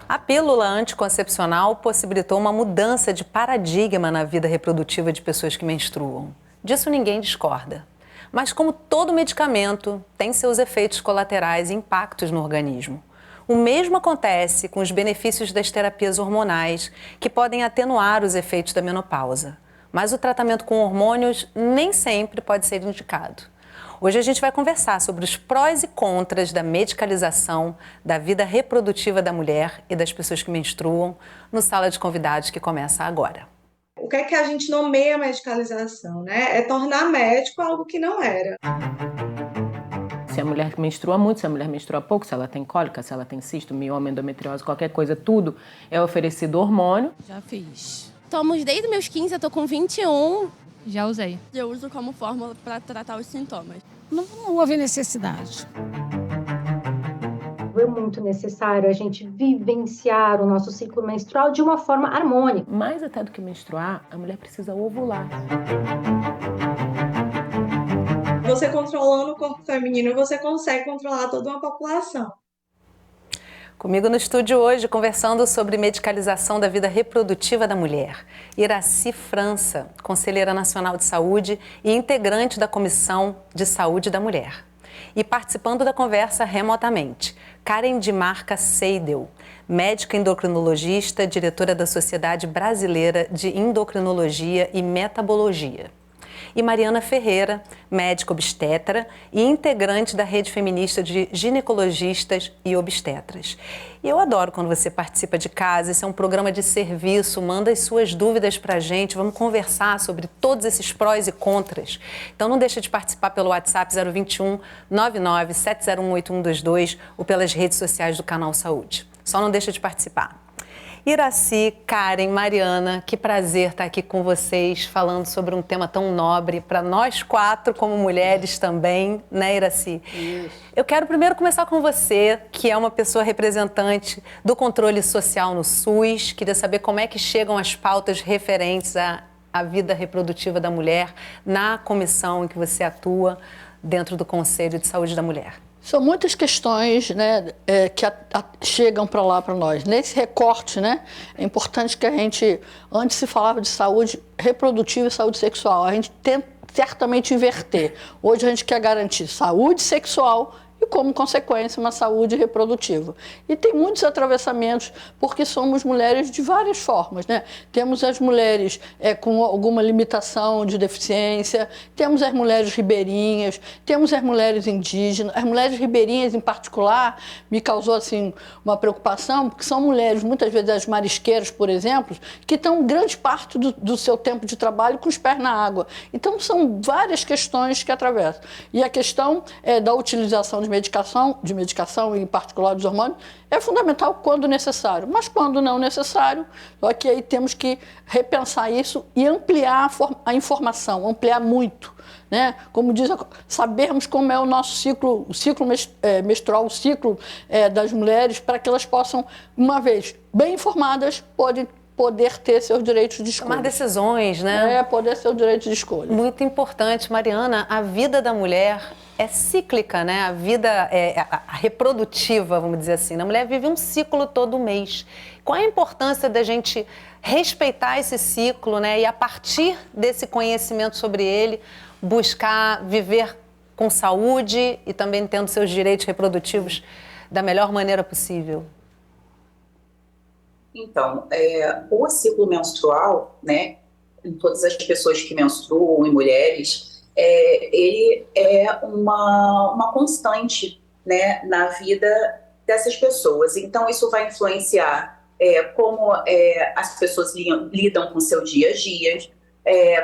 A pílula anticoncepcional possibilitou uma mudança de paradigma na vida reprodutiva de pessoas que menstruam. Disso ninguém discorda. Mas como todo medicamento, tem seus efeitos colaterais e impactos no organismo. O mesmo acontece com os benefícios das terapias hormonais, que podem atenuar os efeitos da menopausa. Mas o tratamento com hormônios nem sempre pode ser indicado. Hoje a gente vai conversar sobre os prós e contras da medicalização da vida reprodutiva da mulher e das pessoas que menstruam no Sala de Convidados, que começa agora. O que é que a gente nomeia medicalização, né? É tornar médico algo que não era. Se a mulher menstrua muito, se a mulher menstrua pouco, se ela tem cólica, se ela tem cisto, mioma, endometriose, qualquer coisa, tudo é oferecido hormônio. Já fiz. Tomo desde meus 15, eu tô com 21. Já usei. Eu uso como fórmula para tratar os sintomas. Não houve necessidade. É muito necessário a gente vivenciar o nosso ciclo menstrual de uma forma harmônica. Mais até do que menstruar, a mulher precisa ovular. Você controlando o corpo feminino, você consegue controlar toda uma população. Comigo no estúdio hoje, conversando sobre medicalização da vida reprodutiva da mulher, Iracy França, conselheira nacional de saúde e integrante da Comissão de Saúde da Mulher. E participando da conversa remotamente, Karen de Marca Seidel, médica endocrinologista, diretora da Sociedade Brasileira de Endocrinologia e Metabologia. E Mariana Ferreira, médica obstetra e integrante da Rede Feminista de Ginecologistas e Obstetras. E eu adoro quando você participa de casa, esse é um programa de serviço, manda as suas dúvidas pra gente, vamos conversar sobre todos esses prós e contras. Então não deixa de participar pelo WhatsApp 021 99 701 8122 ou pelas redes sociais do Canal Saúde. Só não deixa de participar. Iracy, Karen, Mariana, que prazer estar aqui com vocês falando sobre um tema tão nobre para nós quatro como mulheres também, né, Iracy? Isso. Eu quero primeiro começar com você, que é uma pessoa representante do controle social no SUS. Queria saber como é que chegam as pautas referentes à vida reprodutiva da mulher na comissão em que você atua dentro do Conselho de Saúde da Mulher. São muitas questões, né, que chegam para lá para nós. Nesse recorte, né, é importante que a gente, antes se falava de saúde reprodutiva e saúde sexual, a gente tenta certamente inverter. Hoje a gente quer garantir saúde sexual e, como consequência, uma saúde reprodutiva. E tem muitos atravessamentos, porque somos mulheres de várias formas, né? Temos as mulheres com alguma limitação de deficiência, temos as mulheres ribeirinhas, temos as mulheres indígenas. As mulheres ribeirinhas, em particular, me causou assim, uma preocupação, porque são mulheres, muitas vezes as marisqueiras, por exemplo, que estão grande parte do seu tempo de trabalho com os pés na água. Então, são várias questões que atravessam. E a questão da utilização de medicação, em particular dos hormônios, é fundamental quando necessário, mas quando não necessário, só que aí temos que repensar isso e ampliar a informação, ampliar muito, né? Como diz, sabermos como é o nosso ciclo, menstrual, o ciclo das mulheres, para que elas possam, uma vez bem informadas, poder ter seus direitos de escolha. Tomar decisões, né? Poder ter seus direitos de escolha. Muito importante, Mariana, a vida da mulher é cíclica, né? A vida a reprodutiva, vamos dizer assim. A mulher vive um ciclo todo mês. Qual é a importância da gente respeitar esse ciclo, né? E a partir desse conhecimento sobre ele, buscar viver com saúde e também tendo seus direitos reprodutivos da melhor maneira possível? Então, o ciclo menstrual, né, em todas as pessoas que menstruam, em mulheres, ele é uma constante, né, na vida dessas pessoas. Então, isso vai influenciar como as pessoas lidam com o seu dia a dia,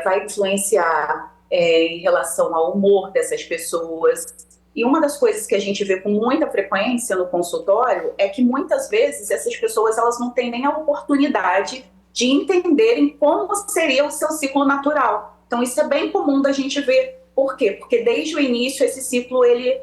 vai influenciar em relação ao humor dessas pessoas. E uma das coisas que a gente vê com muita frequência no consultório é que muitas vezes essas pessoas elas não têm nem a oportunidade de entenderem como seria o seu ciclo natural. Então isso é bem comum da gente ver. Por quê? Porque desde o início esse ciclo ele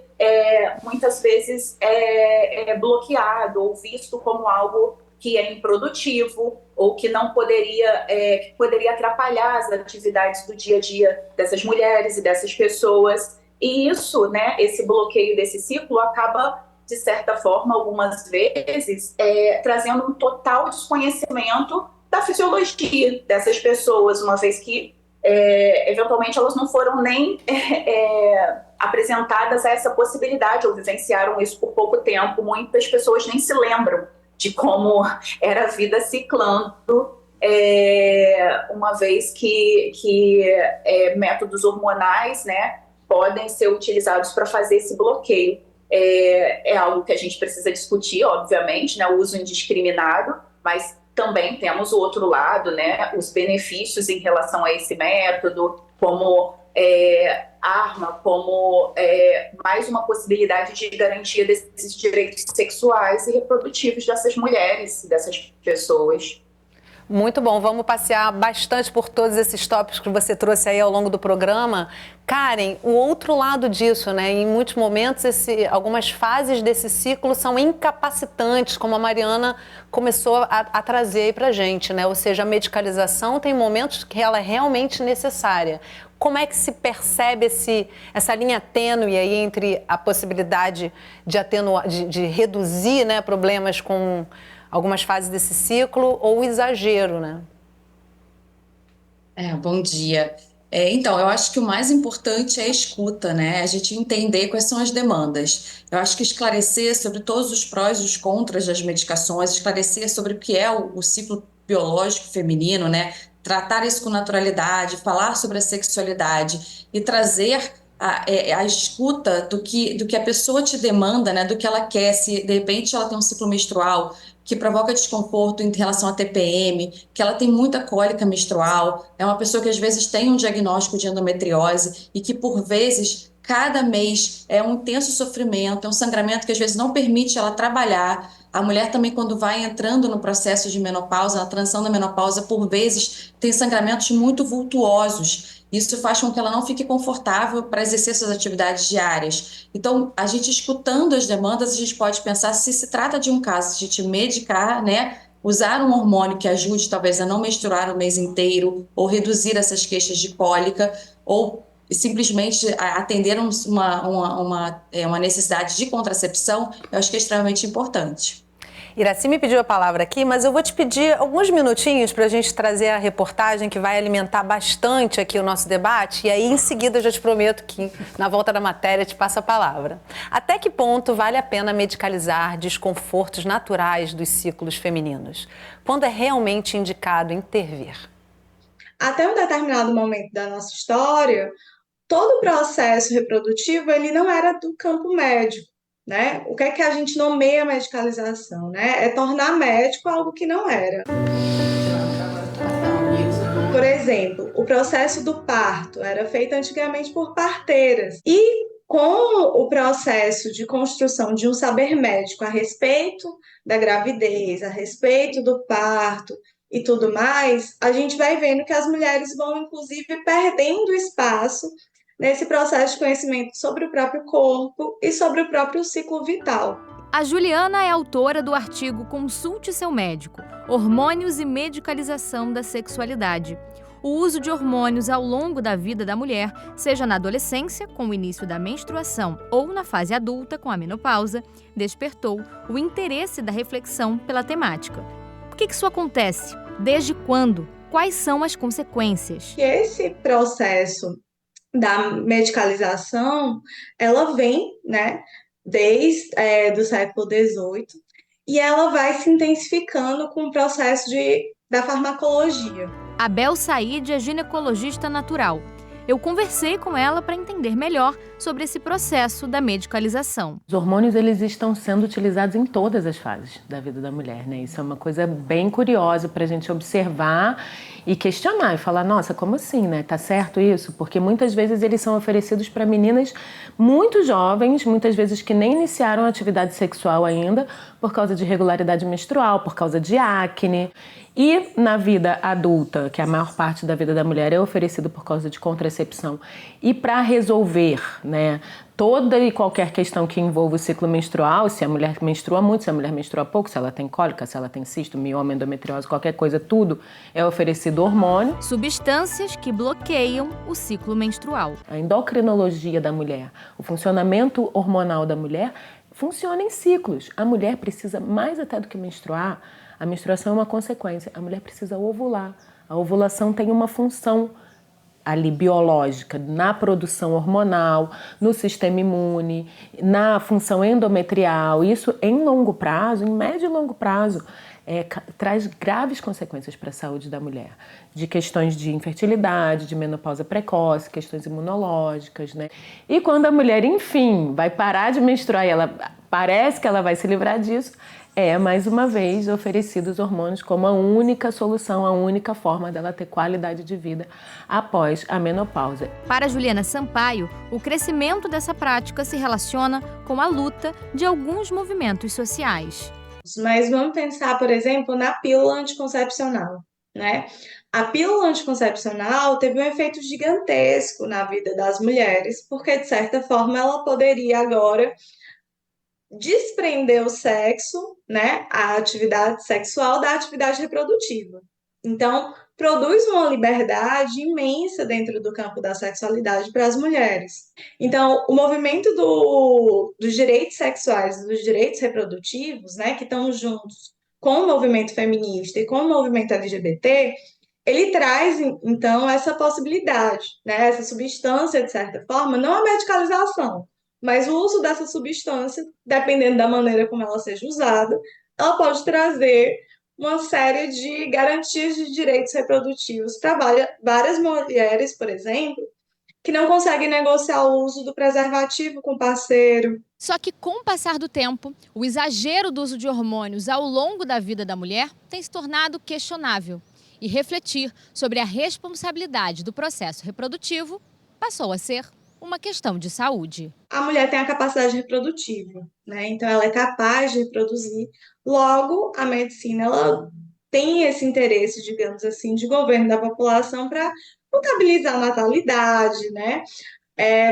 muitas vezes é bloqueado ou visto como algo que é improdutivo ou que não poderia, que poderia atrapalhar as atividades do dia a dia dessas mulheres e dessas pessoas. E isso, né, esse bloqueio desse ciclo acaba de certa forma, algumas vezes, trazendo um total desconhecimento da fisiologia dessas pessoas, uma vez que, eventualmente, elas não foram nem apresentadas a essa possibilidade, ou vivenciaram isso por pouco tempo. Muitas pessoas nem se lembram de como era a vida ciclando, uma vez que métodos hormonais, né, podem ser utilizados para fazer esse bloqueio. É algo que a gente precisa discutir, obviamente, né, o uso indiscriminado, mas também temos o outro lado, né, os benefícios em relação a esse método, como arma, como mais uma possibilidade de garantia desses direitos sexuais e reprodutivos dessas mulheres, dessas pessoas. Muito bom, vamos passear bastante por todos esses tópicos que você trouxe aí ao longo do programa. Karen, o outro lado disso, né? Em muitos momentos, algumas fases desse ciclo são incapacitantes, como a Mariana começou a trazer aí pra gente, né? Ou seja, a medicalização tem momentos que ela é realmente necessária. Como é que se percebe essa linha tênue aí entre a possibilidade de reduzir, né, problemas com algumas fases desse ciclo ou o exagero, né? Bom dia. Então, eu acho que o mais importante é a escuta, né? A gente entender quais são as demandas. Eu acho que esclarecer sobre todos os prós e os contras das medicações, esclarecer sobre o que é o ciclo biológico feminino, né? Tratar isso com naturalidade, falar sobre a sexualidade e trazer a escuta do que a pessoa te demanda, né? Do que ela quer, se de repente ela tem um ciclo menstrual que provoca desconforto em relação à TPM, que ela tem muita cólica menstrual, é uma pessoa que às vezes tem um diagnóstico de endometriose e que por vezes, cada mês é um intenso sofrimento, é um sangramento que às vezes não permite ela trabalhar. A mulher também, quando vai entrando no processo de menopausa, na transição da menopausa, por vezes tem sangramentos muito vultuosos. Isso faz com que ela não fique confortável para exercer suas atividades diárias. Então, a gente escutando as demandas, a gente pode pensar se trata de um caso de te medicar, né? Usar um hormônio que ajude talvez a não menstruar o mês inteiro, ou reduzir essas queixas de cólica, ou simplesmente atender uma necessidade de contracepção, eu acho que é extremamente importante. Iracy me pediu a palavra aqui, mas eu vou te pedir alguns minutinhos para a gente trazer a reportagem que vai alimentar bastante aqui o nosso debate, e aí em seguida eu já te prometo que na volta da matéria te passo a palavra. Até que ponto vale a pena medicalizar desconfortos naturais dos ciclos femininos? Quando é realmente indicado intervir? Até um determinado momento da nossa história, todo o processo reprodutivo ele não era do campo médico. Né? O que é que a gente nomeia medicalização? Né? É tornar médico algo que não era. Por exemplo, o processo do parto era feito antigamente por parteiras. E com o processo de construção de um saber médico a respeito da gravidez, a respeito do parto e tudo mais, a gente vai vendo que as mulheres vão, inclusive, perdendo espaço nesse processo de conhecimento sobre o próprio corpo e sobre o próprio ciclo vital. A Juliana é autora do artigo Consulte seu médico, Hormônios e Medicalização da Sexualidade. O uso de hormônios ao longo da vida da mulher, seja na adolescência, com o início da menstruação, ou na fase adulta, com a menopausa, despertou o interesse da reflexão pela temática. Por que isso acontece? Desde quando? Quais são as consequências? Esse processo da medicalização, ela vem, né, desde do século XVIII, e ela vai se intensificando com o processo da farmacologia. A Bel Said é ginecologista natural. Eu conversei com ela para entender melhor sobre esse processo da medicalização. Os hormônios, eles estão sendo utilizados em todas as fases da vida da mulher, né? Isso é uma coisa bem curiosa para a gente observar e questionar e falar, nossa, como assim, né? Tá certo isso? Porque muitas vezes eles são oferecidos para meninas muito jovens, muitas vezes que nem iniciaram a atividade sexual ainda, por causa de irregularidade menstrual, por causa de acne. E na vida adulta, que a maior parte da vida da mulher é oferecido por causa de contracepção, e para resolver, né, toda e qualquer questão que envolva o ciclo menstrual, se a mulher menstrua muito, se a mulher menstrua pouco, se ela tem cólica, se ela tem cisto, mioma, endometriose, qualquer coisa, tudo é oferecido hormônio. Substâncias que bloqueiam o ciclo menstrual. A endocrinologia da mulher, o funcionamento hormonal da mulher funciona em ciclos. A mulher precisa, mais até do que menstruar, a menstruação é uma consequência, a mulher precisa ovular. A ovulação tem uma função ali biológica, na produção hormonal, no sistema imune, na função endometrial. Isso em longo prazo, em médio e longo prazo, traz graves consequências para a saúde da mulher, de questões de infertilidade, de menopausa precoce, questões imunológicas, né? E quando a mulher, enfim, vai parar de menstruar e ela parece que ela vai se livrar disso, mais uma vez, oferecidos hormônios como a única solução, a única forma dela ter qualidade de vida após a menopausa. Para Juliana Sampaio, o crescimento dessa prática se relaciona com a luta de alguns movimentos sociais. Mas vamos pensar, por exemplo, na pílula anticoncepcional, né? A pílula anticoncepcional teve um efeito gigantesco na vida das mulheres, porque, de certa forma, ela poderia agora desprender o sexo, né, a atividade sexual da atividade reprodutiva. Então, produz uma liberdade imensa dentro do campo da sexualidade para as mulheres. Então, o movimento dos direitos sexuais, dos direitos reprodutivos, né, que estão juntos com o movimento feminista e com o movimento LGBT, ele traz, então, essa possibilidade, né, essa substância, de certa forma, não a medicalização, mas o uso dessa substância, dependendo da maneira como ela seja usada, ela pode trazer uma série de garantias de direitos reprodutivos para várias mulheres, por exemplo, que não conseguem negociar o uso do preservativo com o parceiro. Só que com o passar do tempo, o exagero do uso de hormônios ao longo da vida da mulher tem se tornado questionável. E refletir sobre a responsabilidade do processo reprodutivo passou a ser uma questão de saúde. A mulher tem a capacidade reprodutiva, né? Então ela é capaz de reproduzir. Logo, a medicina ela tem esse interesse, digamos assim, de governo da população para contabilizar a natalidade, né?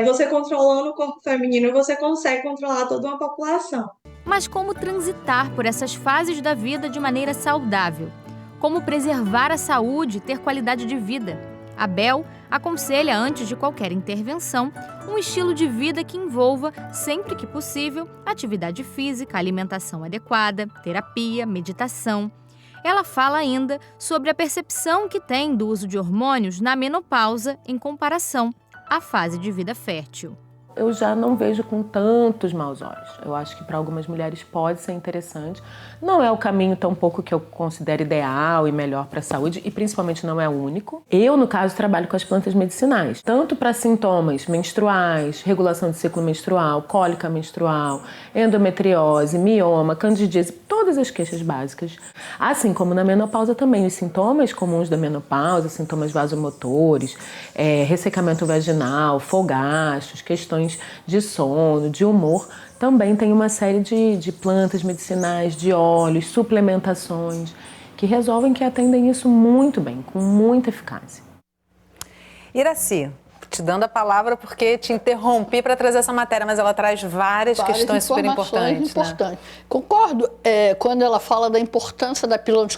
Você controlando o corpo feminino, você consegue controlar toda uma população. Mas como transitar por essas fases da vida de maneira saudável? Como preservar a saúde e ter qualidade de vida? A Bel aconselha, antes de qualquer intervenção, um estilo de vida que envolva, sempre que possível, atividade física, alimentação adequada, terapia, meditação. Ela fala ainda sobre a percepção que tem do uso de hormônios na menopausa em comparação à fase de vida fértil. Eu já não vejo com tantos maus olhos. Eu acho que para algumas mulheres pode ser interessante. Não é o caminho tampouco que eu considero ideal e melhor para a saúde, e principalmente não é o único. Eu, no caso, trabalho com as plantas medicinais, tanto para sintomas menstruais, regulação de ciclo menstrual, cólica menstrual, endometriose, mioma, candidíase, todas as queixas básicas. Assim como na menopausa também, os sintomas comuns da menopausa, sintomas vasomotores, ressecamento vaginal, fogachos, questões de sono, de humor, também tem uma série de plantas medicinais, de óleos, suplementações, que resolvem, que atendem isso muito bem, com muita eficácia. Iracy, te dando a palavra porque te interrompi para trazer essa matéria, mas ela traz várias questões super importantes. Né? Concordo quando ela fala da importância da pílula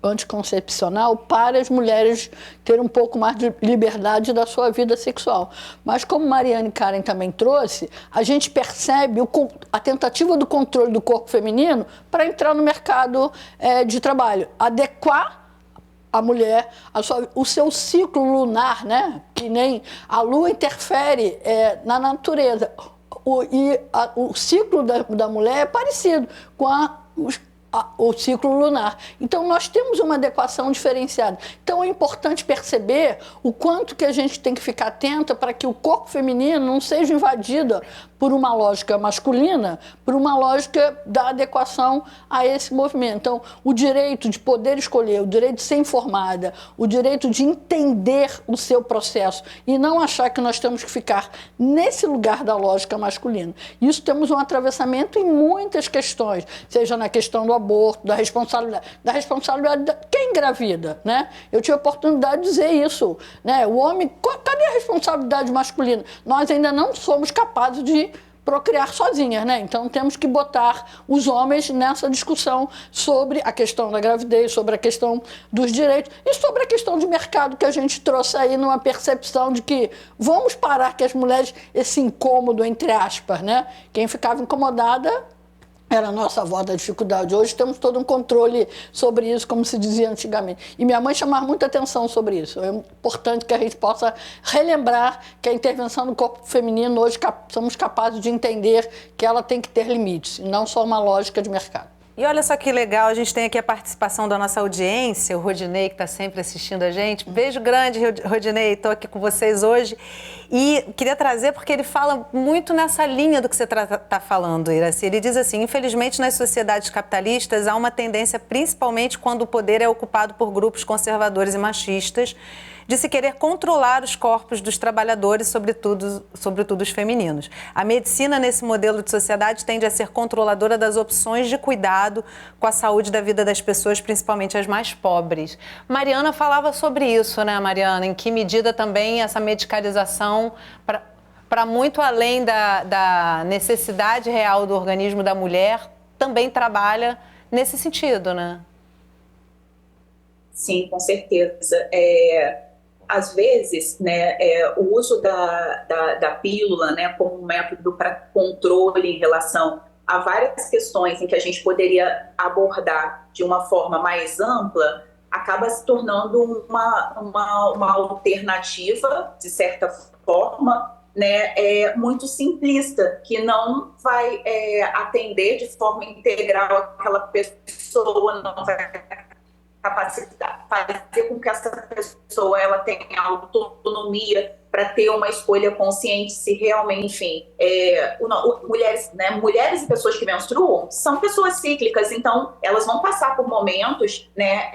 anticoncepcional para as mulheres terem um pouco mais de liberdade da sua vida sexual. Mas como Mariane Karen também trouxe, a gente percebe a tentativa do controle do corpo feminino para entrar no mercado de trabalho, adequar a mulher, o seu ciclo lunar, né? Que nem a lua interfere na natureza. O ciclo da mulher é parecido com o ciclo lunar. Então, nós temos uma adequação diferenciada. Então, é importante perceber o quanto que a gente tem que ficar atenta para que o corpo feminino não seja invadido por uma lógica masculina, por uma lógica da adequação a esse movimento. Então, o direito de poder escolher, o direito de ser informada, o direito de entender o seu processo e não achar que nós temos que ficar nesse lugar da lógica masculina. Isso temos um atravessamento em muitas questões, seja na questão do aborto, da responsabilidade de quem engravida, né? Eu tive a oportunidade de dizer isso, né? O homem, cadê a responsabilidade masculina? Nós ainda não somos capazes de procriar sozinhas, né? Então temos que botar os homens nessa discussão sobre a questão da gravidez, sobre a questão dos direitos e sobre a questão de mercado que a gente trouxe aí numa percepção de que vamos parar que as mulheres, esse incômodo, entre aspas, né? Quem ficava incomodada era a nossa avó da dificuldade. Hoje temos todo um controle sobre isso, como se dizia antigamente. E minha mãe chamava muita atenção sobre isso. É importante que a gente possa relembrar que a intervenção no corpo feminino, hoje somos capazes de entender que ela tem que ter limites, e não só uma lógica de mercado. E olha só que legal, a gente tem aqui a participação da nossa audiência, o Rodinei, que está sempre assistindo a gente. Beijo grande, Rodinei, estou aqui com vocês hoje. E queria trazer, porque ele fala muito nessa linha do que você está falando, Iracy. Ele diz assim, infelizmente nas sociedades capitalistas há uma tendência, principalmente quando o poder é ocupado por grupos conservadores e machistas, de se querer controlar os corpos dos trabalhadores, sobretudo os femininos. A medicina, nesse modelo de sociedade, tende a ser controladora das opções de cuidado com a saúde da vida das pessoas, principalmente as mais pobres. Mariana falava sobre isso, né, Mariana? Em que medida também essa medicalização, para muito além da necessidade real do organismo da mulher, também trabalha nesse sentido, né? Sim, com certeza. Às vezes, né, o uso da pílula, né, como um método para controle em relação a várias questões em que a gente poderia abordar de uma forma mais ampla, acaba se tornando uma alternativa, de certa forma, né, muito simplista, que não vai atender de forma integral aquela pessoa, não vai capacitar, fazer com que essa pessoa ela tenha autonomia para ter uma escolha consciente se realmente, enfim, mulheres, né, mulheres e pessoas que menstruam são pessoas cíclicas, então elas vão passar por momentos, né,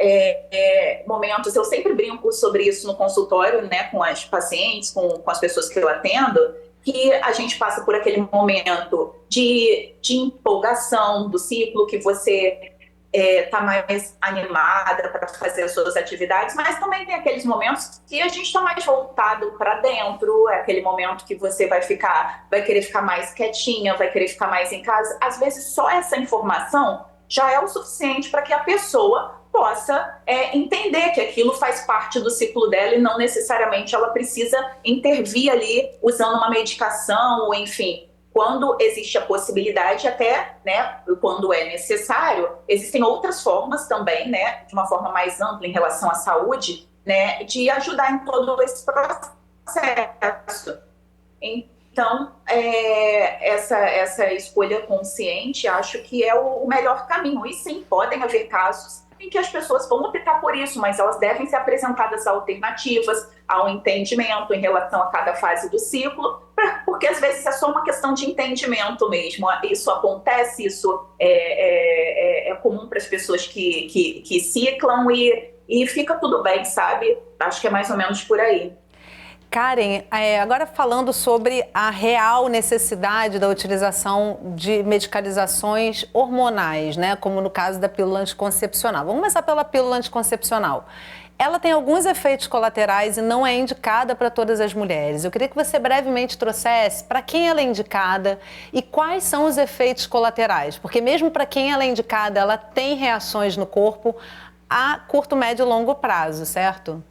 momentos, eu sempre brinco sobre isso no consultório, né, com as pacientes, com as pessoas que eu atendo, que a gente passa por aquele momento de empolgação do ciclo, que você tá mais animada para fazer as suas atividades, mas também tem aqueles momentos que a gente está mais voltado para dentro, é aquele momento que você vai querer ficar mais quietinha, vai querer ficar mais em casa. Às vezes só essa informação já é o suficiente para que a pessoa possa entender que aquilo faz parte do ciclo dela e não necessariamente ela precisa intervir ali usando uma medicação ou enfim. Quando existe a possibilidade, até, né, quando é necessário, existem outras formas também, né, de uma forma mais ampla em relação à saúde, né, de ajudar em todo esse processo. Então, essa escolha consciente, acho que é o melhor caminho. E sim, podem haver casos em que as pessoas vão optar por isso, mas elas devem ser apresentadas alternativas, ao entendimento em relação a cada fase do ciclo, porque às vezes é só uma questão de entendimento mesmo. Isso acontece, isso é comum para as pessoas que ciclam e fica tudo bem, sabe? Acho que é mais ou menos por aí. Karen, agora falando sobre a real necessidade da utilização de medicalizações hormonais, né, como no caso da pílula anticoncepcional. Vamos começar pela pílula anticoncepcional. Ela tem alguns efeitos colaterais e não é indicada para todas as mulheres. Eu queria que você brevemente trouxesse para quem ela é indicada e quais são os efeitos colaterais, porque mesmo para quem ela é indicada, ela tem reações no corpo a curto, médio e longo prazo, certo?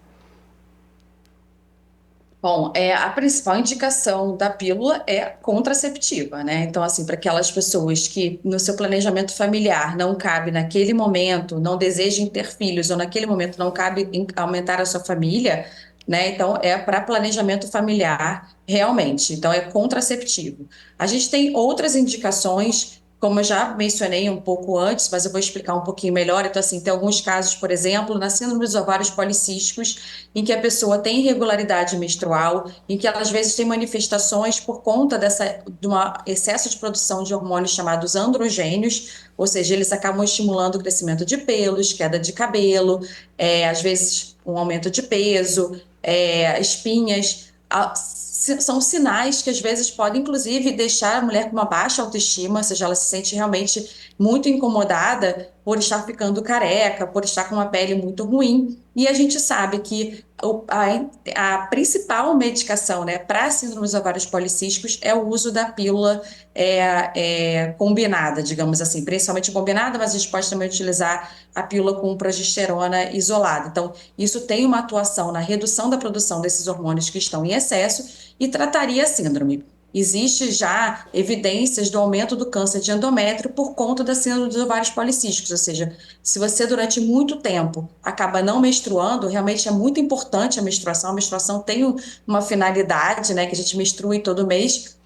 Bom, a principal indicação da pílula é contraceptiva, né? Então, assim, para aquelas pessoas que no seu planejamento familiar não cabe naquele momento, não desejam ter filhos, ou naquele momento não cabe aumentar a sua família, né? Então, é para planejamento familiar realmente. Então, é contraceptivo. A gente tem outras indicações, como eu já mencionei um pouco antes, mas eu vou explicar um pouquinho melhor. Então, assim, tem alguns casos, por exemplo, na síndrome dos ovários policísticos, em que a pessoa tem irregularidade menstrual, em que ela, às vezes, tem manifestações por conta de um excesso de produção de hormônios chamados androgênios, ou seja, eles acabam estimulando o crescimento de pelos, queda de cabelo, às vezes um aumento de peso, espinhas. São sinais que às vezes podem, inclusive, deixar a mulher com uma baixa autoestima, ou seja, ela se sente realmente muito incomodada por estar ficando careca, por estar com uma pele muito ruim. E a gente sabe que a principal medicação, né, para síndrome dos ovários policísticos é o uso da pílula combinada, digamos assim, principalmente combinada, mas a gente pode também utilizar a pílula com progesterona isolada. Então, isso tem uma atuação na redução da produção desses hormônios que estão em excesso e trataria a síndrome. Existe já evidências do aumento do câncer de endométrio por conta da síndrome dos ovários policísticos, ou seja, se você durante muito tempo acaba não menstruando, realmente é muito importante a menstruação tem uma finalidade, né, que a gente menstrue todo mês,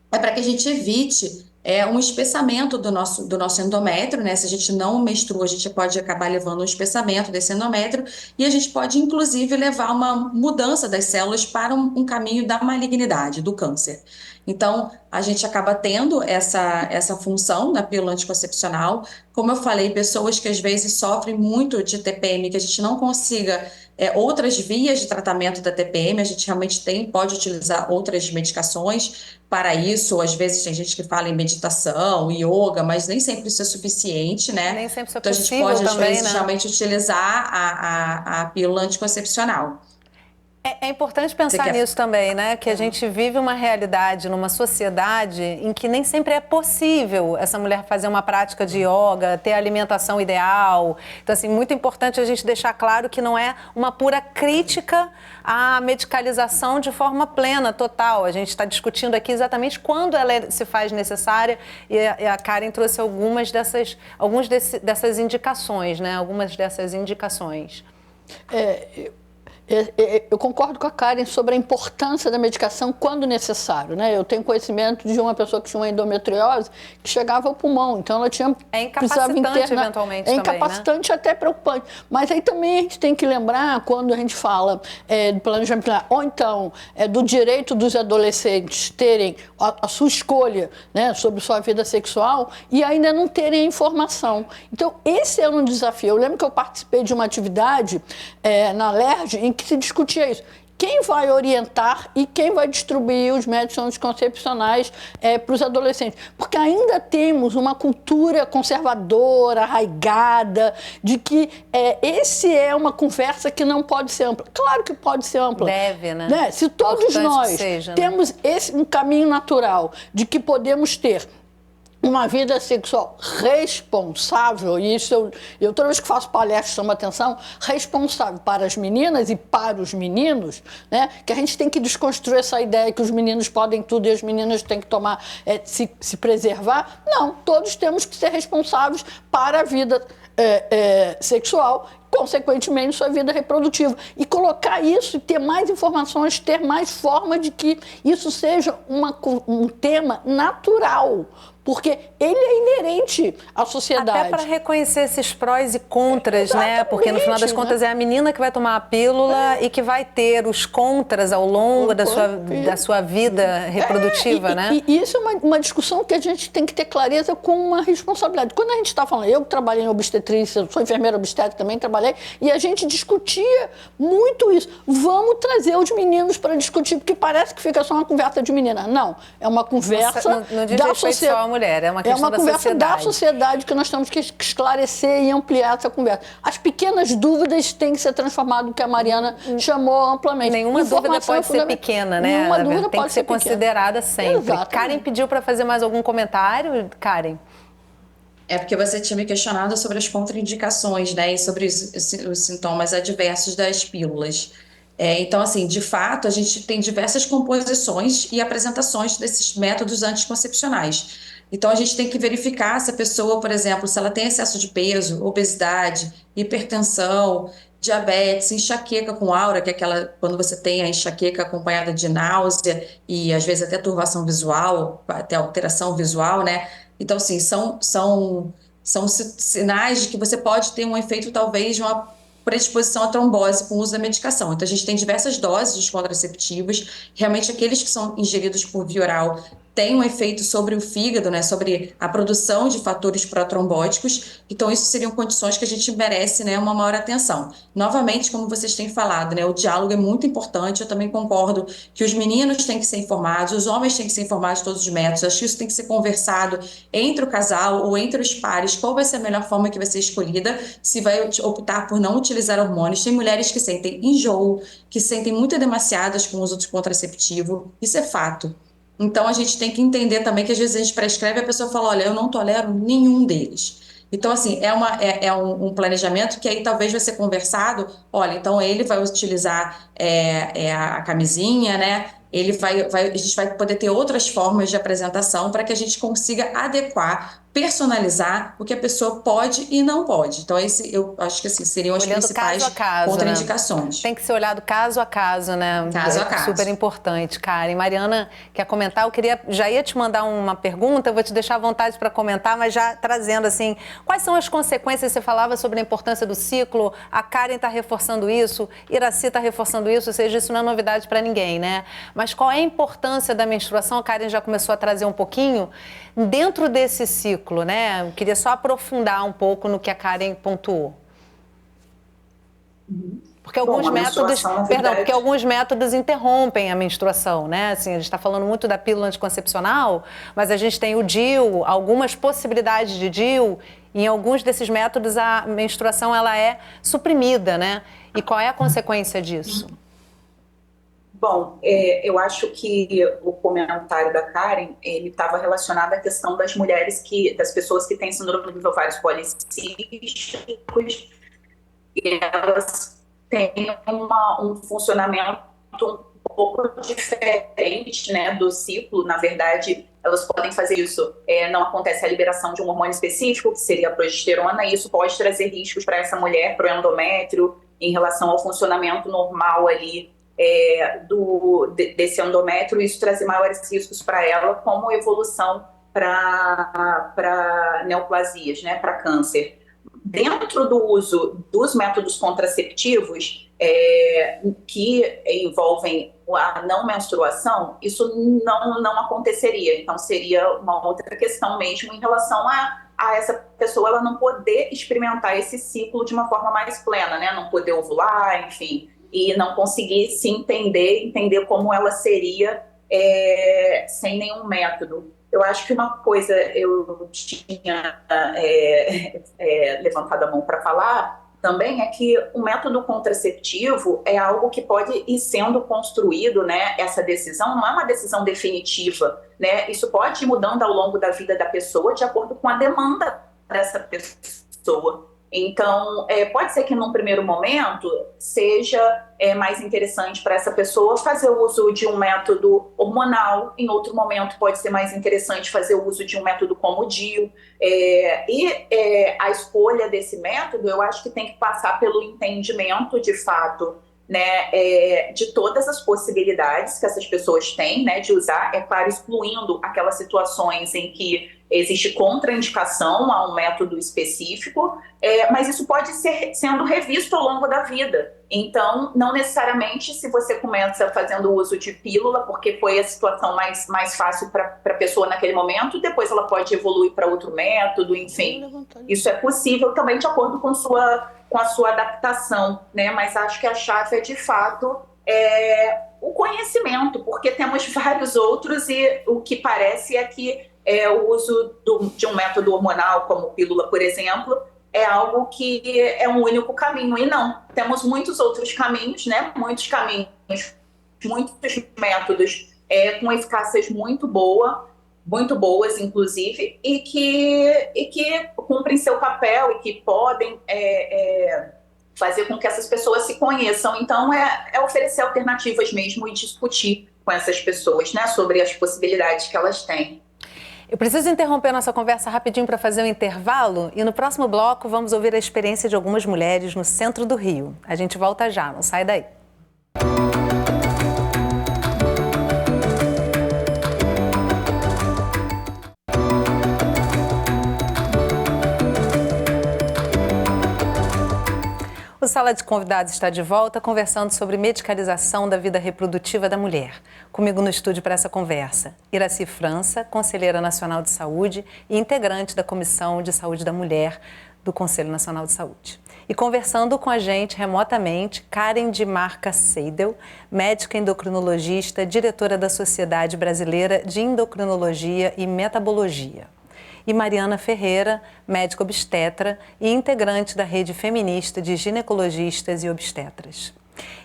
é para que a gente evite um espessamento do nosso endométrio, né? Se a gente não menstrua, a gente pode acabar levando um espessamento desse endométrio e a gente pode, inclusive, levar uma mudança das células para um caminho da malignidade, do câncer. Então, a gente acaba tendo essa função na pílula anticoncepcional. Como eu falei, pessoas que às vezes sofrem muito de TPM, que a gente não consiga outras vias de tratamento da TPM, a gente realmente pode utilizar outras medicações para isso. Às vezes tem gente que fala em meditação, yoga, mas nem sempre isso é suficiente, né? Nem sempre isso é então, possível a gente pode, também, às vezes, né? realmente utilizar a pílula anticoncepcional. É importante pensar nisso também, né? Que a gente vive uma realidade numa sociedade em que nem sempre é possível essa mulher fazer uma prática de yoga, ter a alimentação ideal. Então, assim, muito importante a gente deixar claro que não é uma pura crítica à medicalização de forma plena, total. A gente está discutindo aqui exatamente quando ela se faz necessária e a Karen trouxe algumas dessas indicações, né? Algumas dessas indicações. Eu concordo com a Karen sobre a importância da medicação quando necessário, né? Eu tenho conhecimento de uma pessoa que tinha uma endometriose que chegava ao pulmão, então ela precisava internar. Eventualmente, é incapacitante, também, né? Até preocupante. Mas aí também a gente tem que lembrar, quando a gente fala do planejamento familiar, ou então do direito dos adolescentes terem a sua escolha, né, sobre sua vida sexual e ainda não terem a informação. Então, esse é um desafio. Eu lembro que eu participei de uma atividade na LERJ em que se discutia isso. Quem vai orientar e quem vai distribuir os métodos anticoncepcionais para os adolescentes? Porque ainda temos uma cultura conservadora, arraigada, de que esse é uma conversa que não pode ser ampla. Claro que pode ser ampla. Deve, né? Se todos nós temos um caminho natural de que podemos ter uma vida sexual responsável, e isso eu toda vez que faço palestra chamo atenção, responsável para as meninas e para os meninos, né? Que a gente tem que desconstruir essa ideia que os meninos podem tudo e as meninas têm que tomar, se preservar. Não, todos temos que ser responsáveis para a vida sexual, consequentemente sua vida reprodutiva. E colocar isso, ter mais informações, ter mais forma de que isso seja um tema natural. Porque ele é inerente à sociedade. Até para reconhecer esses prós e contras, né? Porque no final das contas é a menina que vai tomar a pílula e que vai ter os contras ao longo da sua vida reprodutiva, né? E isso é uma discussão que a gente tem que ter clareza com uma responsabilidade. Quando a gente está falando, eu que trabalhei em obstetrícia, sou enfermeira obstétrica, também trabalhei, e a gente discutia muito isso. Vamos trazer os meninos para discutir, porque parece que fica só uma conversa de menina. Não, é uma conversa da sociedade. Mulher, é uma questão conversa da sociedade que nós temos que esclarecer e ampliar essa conversa. As pequenas dúvidas têm que ser transformadas no que a Mariana chamou amplamente. Nenhuma dúvida pode ser pequena, né? Nenhuma dúvida tem pode que ser considerada sempre. Exatamente. Karen pediu para fazer mais algum comentário, Karen? É porque você tinha me questionado sobre as contraindicações, né? E sobre os sintomas adversos das pílulas. Então, assim, de fato, a gente tem diversas composições e apresentações desses métodos anticoncepcionais. Então, a gente tem que verificar se a pessoa, por exemplo, se ela tem excesso de peso, obesidade, hipertensão, diabetes, enxaqueca com aura, que é aquela quando você tem a enxaqueca acompanhada de náusea e, às vezes, até turvação visual, até alteração visual, né? Então, assim, são sinais de que você pode ter um efeito, talvez, de uma predisposição à trombose com o uso da medicação. Então, a gente tem diversas doses dos contraceptivos. Realmente, aqueles que são ingeridos por via oral tem um efeito sobre o fígado, né, sobre a produção de fatores protrombóticos. Então, isso seriam condições que a gente merece, né, uma maior atenção. Novamente, como vocês têm falado, né, o diálogo é muito importante. Eu também concordo que os meninos têm que ser informados, os homens têm que ser informados de todos os métodos. Acho que isso tem que ser conversado entre o casal ou entre os pares, qual vai ser a melhor forma que vai ser escolhida, se vai optar por não utilizar hormônios. Tem mulheres que sentem enjoo, que se sentem muito demasiadas com o uso de contraceptivo. Isso é fato. Então, a gente tem que entender também que às vezes a gente prescreve e a pessoa fala, olha, eu não tolero nenhum deles. Então, assim, é um planejamento que aí talvez vai ser conversado, olha, então ele vai utilizar a camisinha, né? A gente vai poder ter outras formas de apresentação para que a gente consiga adequar, personalizar o que a pessoa pode e não pode. Então, eu acho que assim, seriam as principais contraindicações. Né? Tem que ser olhado caso a caso, né? Caso a caso. Super importante, Karen. Mariana quer comentar? Já ia te mandar uma pergunta, eu vou te deixar à vontade para comentar, mas já trazendo assim, quais são as consequências? Você falava sobre a importância do ciclo, a Karen está reforçando isso, Iracy está reforçando isso, ou seja, isso não é novidade para ninguém, né? Mas qual é a importância da menstruação? A Karen já começou a trazer um pouquinho dentro desse ciclo, né? Eu queria só aprofundar um pouco no que a Karen pontuou. Porque alguns métodos interrompem a menstruação, né? Assim, a gente está falando muito da pílula anticoncepcional, mas a gente tem o DIU, algumas possibilidades de DIU, e em alguns desses métodos a menstruação ela é suprimida, né? E qual é a consequência disso? Bom, eu acho que o comentário da Karen, ele estava relacionado à questão das mulheres das pessoas que têm síndrome dos ovários policísticos, e elas têm um funcionamento um pouco diferente, né, do ciclo. Na verdade, elas podem fazer isso, não acontece a liberação de um hormônio específico, que seria a progesterona, e isso pode trazer riscos para essa mulher, para o endométrio, em relação ao funcionamento normal ali, desse endométrio. Isso trazer maiores riscos para ela, como evolução para neoplasias, né, para câncer. Dentro do uso dos métodos contraceptivos que envolvem a não menstruação, isso não aconteceria. Então, seria uma outra questão mesmo em relação a essa pessoa ela não poder experimentar esse ciclo de uma forma mais plena, né? Não poder ovular, enfim, e não conseguir se entender como ela seria sem nenhum método. Eu acho que uma coisa eu tinha levantado a mão para falar também é que o método contraceptivo é algo que pode ir sendo construído, né? Essa decisão não é uma decisão definitiva, né? Isso pode ir mudando ao longo da vida da pessoa de acordo com a demanda dessa pessoa. Então, pode ser que num primeiro momento seja mais interessante para essa pessoa fazer o uso de um método hormonal, em outro momento pode ser mais interessante fazer o uso de um método como o DIU. A escolha desse método, eu acho que tem que passar pelo entendimento, de fato, né, de todas as possibilidades que essas pessoas têm, né, de usar, claro, excluindo aquelas situações em que existe contraindicação a um método específico, mas isso pode ser sendo revisto ao longo da vida. Então, não necessariamente se você começa fazendo uso de pílula, porque foi a situação mais fácil para a pessoa naquele momento, depois ela pode evoluir para outro método, enfim. Isso é possível também de acordo com a sua adaptação, né? Mas acho que a chave de fato, o conhecimento, porque temos vários outros e o que parece é que o uso de um método hormonal, como pílula, por exemplo, é algo que é um único caminho. E não, temos muitos outros caminhos, né? Muitos caminhos, muitos métodos com eficácias muito boas, inclusive, e que cumprem seu papel e que podem fazer com que essas pessoas se conheçam. Então, oferecer alternativas mesmo e discutir com essas pessoas, né, sobre as possibilidades que elas têm. Eu preciso interromper nossa conversa rapidinho para fazer um intervalo e no próximo bloco vamos ouvir a experiência de algumas mulheres no centro do Rio. A gente volta já, não sai daí. O Sala de Convidados está de volta conversando sobre medicalização da vida reprodutiva da mulher. Comigo no estúdio para essa conversa, Iracy França, conselheira nacional de saúde e integrante da Comissão de Saúde da Mulher do Conselho Nacional de Saúde. E conversando com a gente remotamente, Karen de Marca Seidel, médica endocrinologista, diretora da Sociedade Brasileira de Endocrinologia e Metabologia. E Mariana Ferreira, médica obstetra e integrante da rede feminista de ginecologistas e obstetras.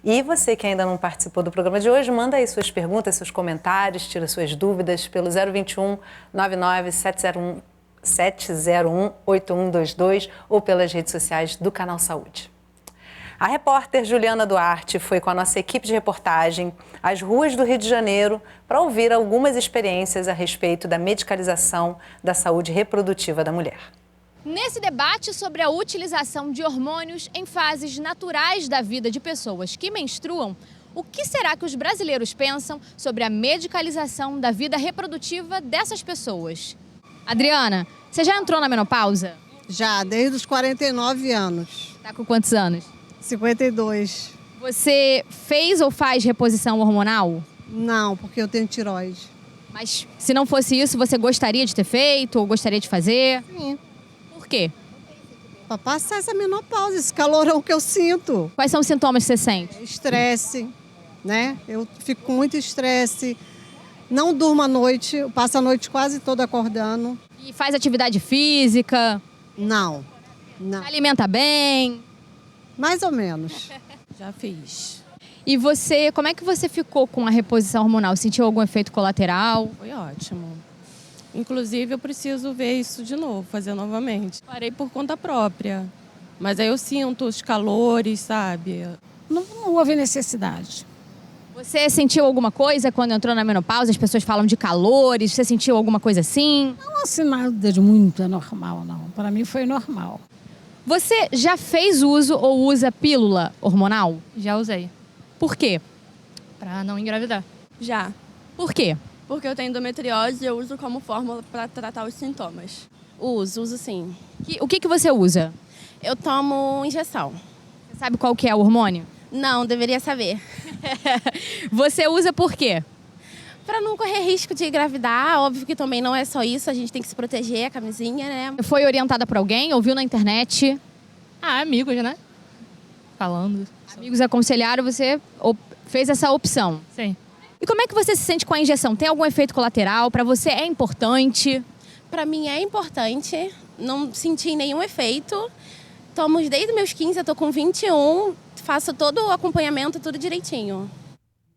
E você que ainda não participou do programa de hoje, manda aí suas perguntas, seus comentários, tira suas dúvidas pelo 021 99 701 8122 ou pelas redes sociais do Canal Saúde. A repórter Juliana Duarte foi com a nossa equipe de reportagem às ruas do Rio de Janeiro para ouvir algumas experiências a respeito da medicalização da saúde reprodutiva da mulher. Nesse debate sobre a utilização de hormônios em fases naturais da vida de pessoas que menstruam, o que será que os brasileiros pensam sobre a medicalização da vida reprodutiva dessas pessoas? Adriana, você já entrou na menopausa? Já, desde os 49 anos. Tá com quantos anos? 52. Você fez ou faz reposição hormonal? Não, porque eu tenho tireoide. Mas se não fosse isso, você gostaria de ter feito ou gostaria de fazer? Sim. Por quê? Para passar essa menopausa, esse calorão que eu sinto. Quais são os sintomas que você sente? Estresse, né? Eu fico com muito estresse. Não durmo à noite, eu passo a noite quase toda acordando. E faz atividade física? Não. Se alimenta bem? Mais ou menos. Já fiz. E você, como é que você ficou com a reposição hormonal? Sentiu algum efeito colateral? Foi ótimo. Inclusive, eu preciso ver isso de novo, fazer novamente. Parei por conta própria. Mas aí eu sinto os calores, sabe? Não houve necessidade. Você sentiu alguma coisa quando entrou na menopausa? As pessoas falam de calores. Você sentiu alguma coisa assim? Não assim nada de muito anormal, não. Para mim foi normal. Você já fez uso ou usa pílula hormonal? Já usei. Por quê? Pra não engravidar. Já. Por quê? Porque eu tenho endometriose e eu uso como fórmula para tratar os sintomas. Uso sim. O que você usa? Eu tomo injeção. Você sabe qual que é o hormônio? Não, deveria saber. Você usa por quê? Para não correr risco de engravidar. Óbvio que também não é só isso, a gente tem que se proteger, a camisinha, né? Foi orientada por alguém? Ouviu na internet? Amigos, né? Falando. Amigos aconselharam, você fez essa opção? Sim. E como é que você se sente com a injeção? Tem algum efeito colateral? Para você é importante? Para mim é importante. Não senti nenhum efeito. Tomo desde meus 15, eu tô com 21. Faço todo o acompanhamento, tudo direitinho.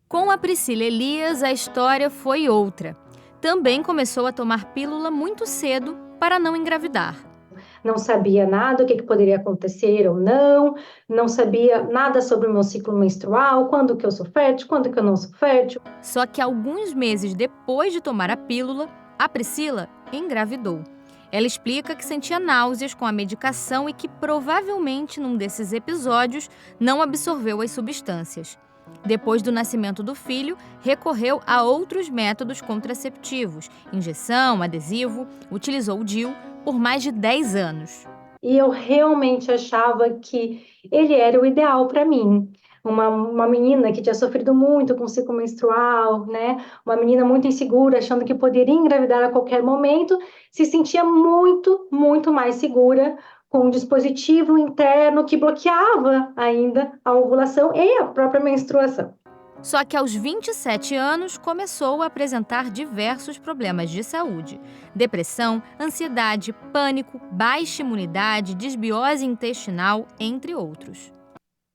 Com a Priscila Elias, a história foi outra. Também começou a tomar pílula muito cedo para não engravidar. Não sabia nada o que poderia acontecer ou não sabia nada sobre o meu ciclo menstrual, quando que eu sou fértil, quando que eu não sou fértil. Só que alguns meses depois de tomar a pílula, a Priscila engravidou. Ela explica que sentia náuseas com a medicação e que provavelmente num desses episódios não absorveu as substâncias. Depois do nascimento do filho, recorreu a outros métodos contraceptivos, injeção, adesivo, utilizou o DIU por mais de 10 anos. E eu realmente achava que ele era o ideal para mim. Uma menina que tinha sofrido muito com ciclo menstrual, né? Uma menina muito insegura, achando que poderia engravidar a qualquer momento, se sentia muito, muito mais segura com um dispositivo interno que bloqueava ainda a ovulação e a própria menstruação. Só que aos 27 anos começou a apresentar diversos problemas de saúde. Depressão, ansiedade, pânico, baixa imunidade, desbiose intestinal, entre outros.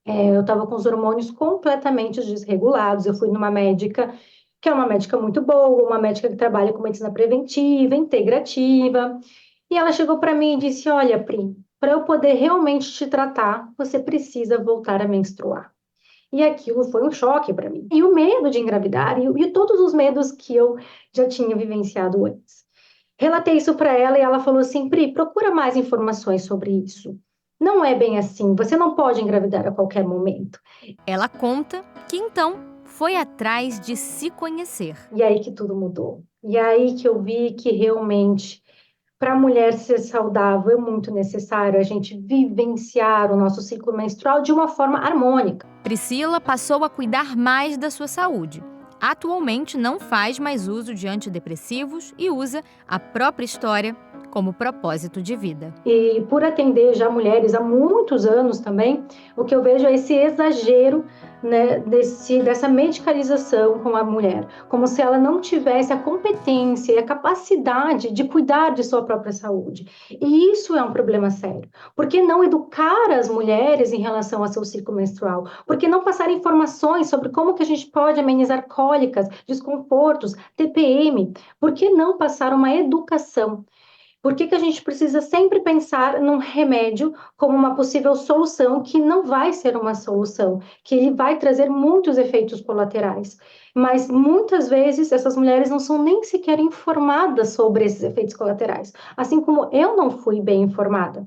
Eu estava com os hormônios completamente desregulados. Eu fui numa médica, que é uma médica muito boa, uma médica que trabalha com medicina preventiva, integrativa. E ela chegou para mim e disse, olha, Pri, para eu poder realmente te tratar, você precisa voltar a menstruar. E aquilo foi um choque para mim. E o medo de engravidar e todos os medos que eu já tinha vivenciado antes. Relatei isso para ela e ela falou assim, Pri, procura mais informações sobre isso. Não é bem assim, você não pode engravidar a qualquer momento. Ela conta que então foi atrás de se conhecer. E aí que tudo mudou. E aí que eu vi que realmente, para a mulher ser saudável, é muito necessário a gente vivenciar o nosso ciclo menstrual de uma forma harmônica. Priscila passou a cuidar mais da sua saúde. Atualmente não faz mais uso de antidepressivos e usa a própria história como propósito de vida. E por atender já mulheres há muitos anos também, o que eu vejo é esse exagero, né, dessa medicalização com a mulher, como se ela não tivesse a competência e a capacidade de cuidar de sua própria saúde. E isso é um problema sério. Por que não educar as mulheres em relação ao seu ciclo menstrual? Por que não passar informações sobre como que a gente pode amenizar cólicas, desconfortos, TPM? Por que não passar uma educação? Por que a gente precisa sempre pensar num remédio como uma possível solução que não vai ser uma solução, que ele vai trazer muitos efeitos colaterais? Mas muitas vezes essas mulheres não são nem sequer informadas sobre esses efeitos colaterais, assim como eu não fui bem informada.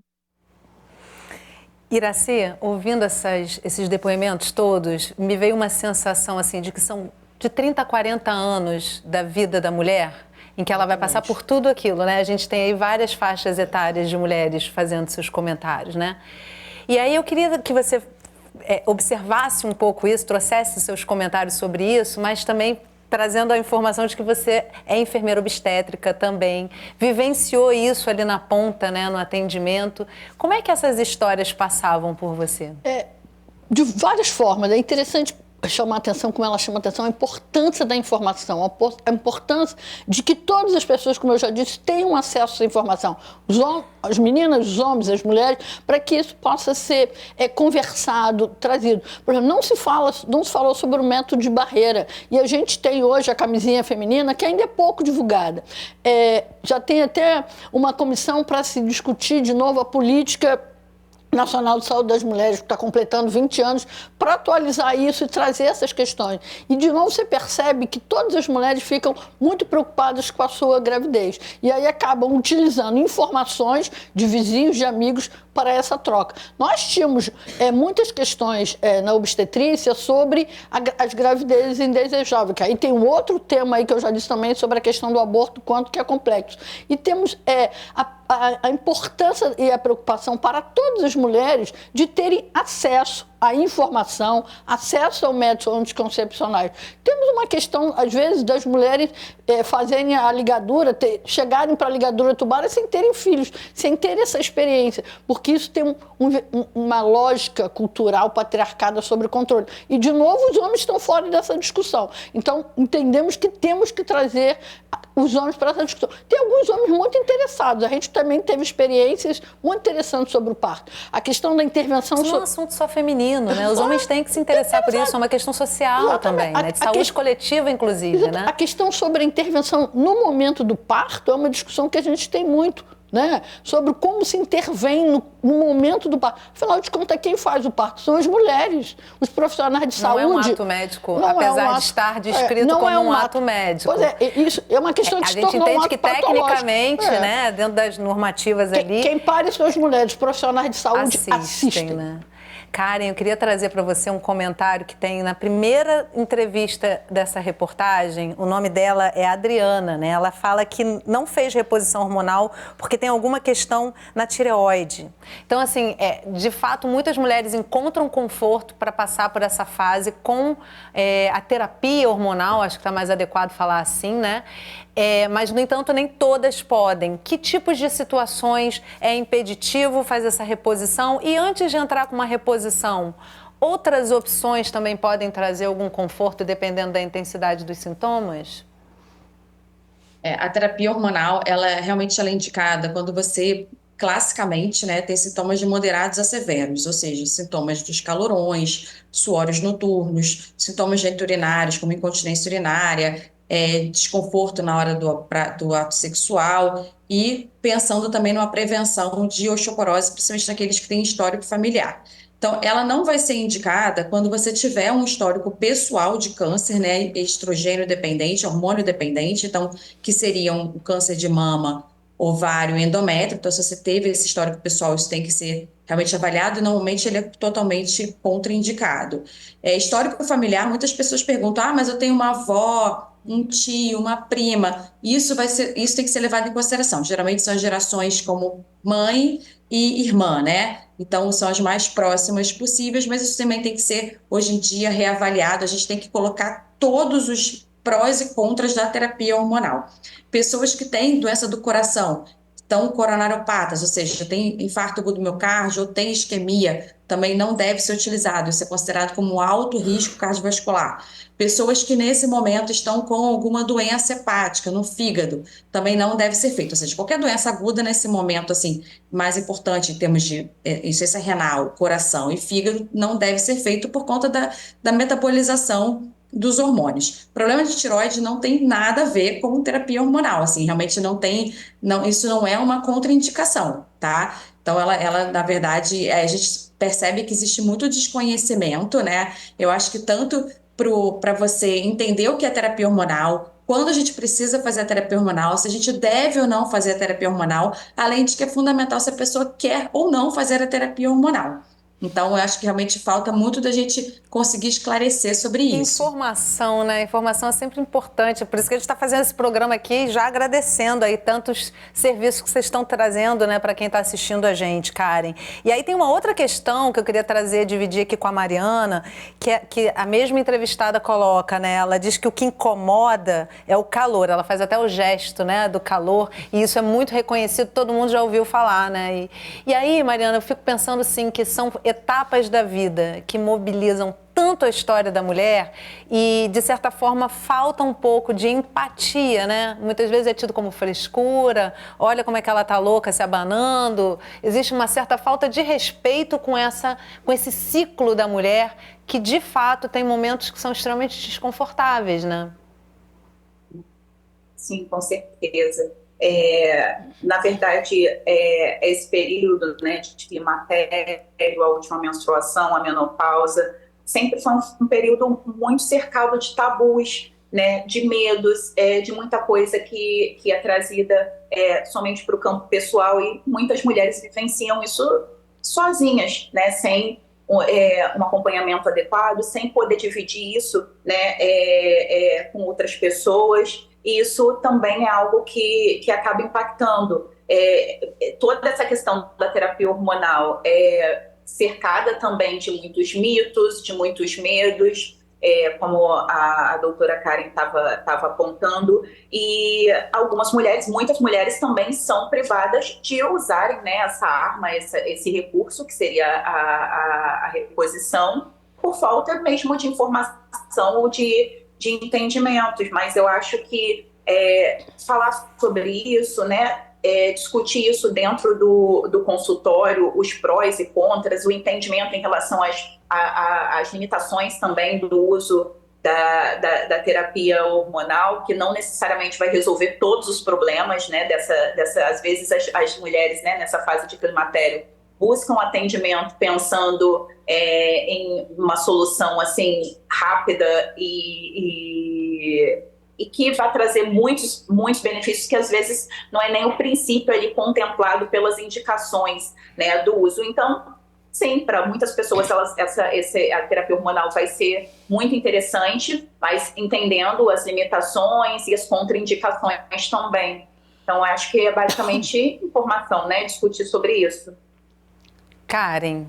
Iracy, ouvindo esses depoimentos todos, me veio uma sensação assim de que são de 30 a 40 anos da vida da mulher, em que ela vai passar por tudo aquilo, né? A gente tem aí várias faixas etárias de mulheres fazendo seus comentários, né? E aí eu queria que você observasse um pouco isso, trouxesse seus comentários sobre isso, mas também trazendo a informação de que você é enfermeira obstétrica também, vivenciou isso ali na ponta, né, no atendimento. Como é que essas histórias passavam por você? De várias formas. É interessante chamar a atenção, como ela chama a atenção, a importância da informação, a importância de que todas as pessoas, como eu já disse, tenham acesso a essa informação. As meninas, os homens, as mulheres, para que isso possa ser conversado, trazido. Por exemplo, não se falou sobre o método de barreira. E a gente tem hoje a camisinha feminina, que ainda é pouco divulgada. Já tem até uma comissão para se discutir de novo a política Nacional de Saúde das Mulheres, que está completando 20 anos, para atualizar isso e trazer essas questões. E, de novo, você percebe que todas as mulheres ficam muito preocupadas com a sua gravidez. E aí acabam utilizando informações de vizinhos, de amigos, para essa troca. Nós tínhamos muitas questões na obstetrícia sobre as gravidezes indesejáveis, que aí tem um outro tema aí que eu já disse também sobre a questão do aborto, quanto que é complexo. E temos a importância e a preocupação para todas as mulheres de terem acesso à informação, acesso ao método anticoncepcionais. Temos uma questão, às vezes, das mulheres fazerem a ligadura, chegarem para a ligadura tubular sem terem filhos, sem terem essa experiência, porque isso tem uma lógica cultural patriarcada sobre o controle. E, de novo, os homens estão fora dessa discussão. Então, entendemos que temos que trazer os homens para essa discussão. Tem alguns homens muito interessados. A gente também teve experiências muito interessantes sobre o parto. A questão da intervenção... Isso não é um assunto só feminino, né? Os homens têm que se interessar por isso. É uma questão social também, né? De saúde coletiva, inclusive, né? A questão sobre a intervenção no momento do parto é uma discussão que a gente tem muito, né? Sobre como se intervém no momento do parto. Afinal de contas, quem faz o parto são as mulheres, os profissionais de saúde. Não é um ato médico, apesar de estar descrito como um ato médico. Pois isso é uma questão que se tornou um ato A gente entende que tecnicamente, né, dentro das normativas ali... Quem pare são as mulheres, os profissionais de saúde assistem. Né? Karen, eu queria trazer para você um comentário que tem na primeira entrevista dessa reportagem. O nome dela é Adriana, né? Ela fala que não fez reposição hormonal porque tem alguma questão na tireoide. Então, assim, de fato, muitas mulheres encontram conforto para passar por essa fase com a terapia hormonal, acho que está mais adequado falar assim, né? Mas, no entanto, nem todas podem. Que tipos de situações é impeditivo fazer essa reposição? E antes de entrar com uma reposição, outras opções também podem trazer algum conforto dependendo da intensidade dos sintomas? A terapia hormonal, ela realmente é indicada quando você, classicamente, né, tem sintomas de moderados a severos, ou seja, sintomas dos calorões, suores noturnos, sintomas urinários, como incontinência urinária, desconforto na hora do ato sexual e pensando também numa prevenção de osteoporose, principalmente naqueles que têm histórico familiar. Então, ela não vai ser indicada quando você tiver um histórico pessoal de câncer, né, estrogênio dependente, hormônio dependente, então, que seriam o câncer de mama, ovário e endométrio. Então, se você teve esse histórico pessoal, isso tem que ser realmente avaliado e normalmente ele é totalmente contraindicado. Histórico familiar, muitas pessoas perguntam, mas eu tenho uma avó um tio, uma prima. Isso tem que ser levado em consideração. Geralmente são as gerações como mãe e irmã, né? Então são as mais próximas possíveis, mas isso também tem que ser, hoje em dia, reavaliado. A gente tem que colocar todos os prós e contras da terapia hormonal. Pessoas que têm doença do coração, estão coronariopatas, ou seja, tem infarto agudo do miocárdio ou tem isquemia, também não deve ser utilizado. Isso é considerado como alto risco cardiovascular. Pessoas que nesse momento estão com alguma doença hepática no fígado, também não deve ser feito. Ou seja, qualquer doença aguda nesse momento, assim, mais importante em termos de insuficiência renal, coração e fígado, não deve ser feito por conta da metabolização dos hormônios. Problema de tireoide não tem nada a ver com terapia hormonal, assim, realmente isso não é uma contraindicação, tá? Então, ela na verdade, a gente percebe que existe muito desconhecimento, né? Eu acho que tanto para você entender o que é terapia hormonal, quando a gente precisa fazer a terapia hormonal, se a gente deve ou não fazer a terapia hormonal, além de que é fundamental se a pessoa quer ou não fazer a terapia hormonal. Então, eu acho que realmente falta muito da gente conseguir esclarecer sobre isso. Informação, né? Informação é sempre importante. Por isso que a gente está fazendo esse programa aqui, já agradecendo aí tantos serviços que vocês estão trazendo, né, para quem está assistindo a gente, Karen. E aí tem uma outra questão que eu queria trazer, dividir aqui com a Mariana, que a mesma entrevistada coloca, né? Ela diz que o que incomoda é o calor. Ela faz até o gesto, né, do calor. E isso é muito reconhecido, todo mundo já ouviu falar, né? E aí, Mariana, eu fico pensando assim, que são etapas da vida que mobilizam tanto a história da mulher e, de certa forma, falta um pouco de empatia, né? Muitas vezes é tido como frescura, olha como é que ela tá louca se abanando. Existe uma certa falta de respeito com esse ciclo da mulher que, de fato, tem momentos que são extremamente desconfortáveis, né? Sim, com certeza. Na verdade, esse período, né, de climatério, a última menstruação, a menopausa, sempre foi um período muito cercado de tabus, né, de medos, de muita coisa que é trazida somente para o campo pessoal, e muitas mulheres vivenciam isso sozinhas, né, sem um acompanhamento adequado, sem poder dividir isso, né, com outras pessoas. E isso também é algo que acaba impactando. Toda essa questão da terapia hormonal é cercada também de muitos mitos, de muitos medos, como a doutora Karen estava apontando, e muitas mulheres também são privadas de usarem, né, essa arma, esse recurso, que seria a reposição, por falta mesmo de informação ou de entendimentos. Mas eu acho que falar sobre isso, né, discutir isso dentro do consultório, os prós e contras, o entendimento em relação às limitações também do uso da terapia hormonal, que não necessariamente vai resolver todos os problemas, né, às vezes as mulheres, né, nessa fase de climatério, buscam atendimento pensando em uma solução assim rápida e que vai trazer muitos benefícios, que às vezes não é nem o princípio ali contemplado pelas indicações, né, do uso. Então, sim, para muitas pessoas a terapia hormonal vai ser muito interessante, mas entendendo as limitações e as contraindicações também. Então, acho que é basicamente informação, né, discutir sobre isso. Karen.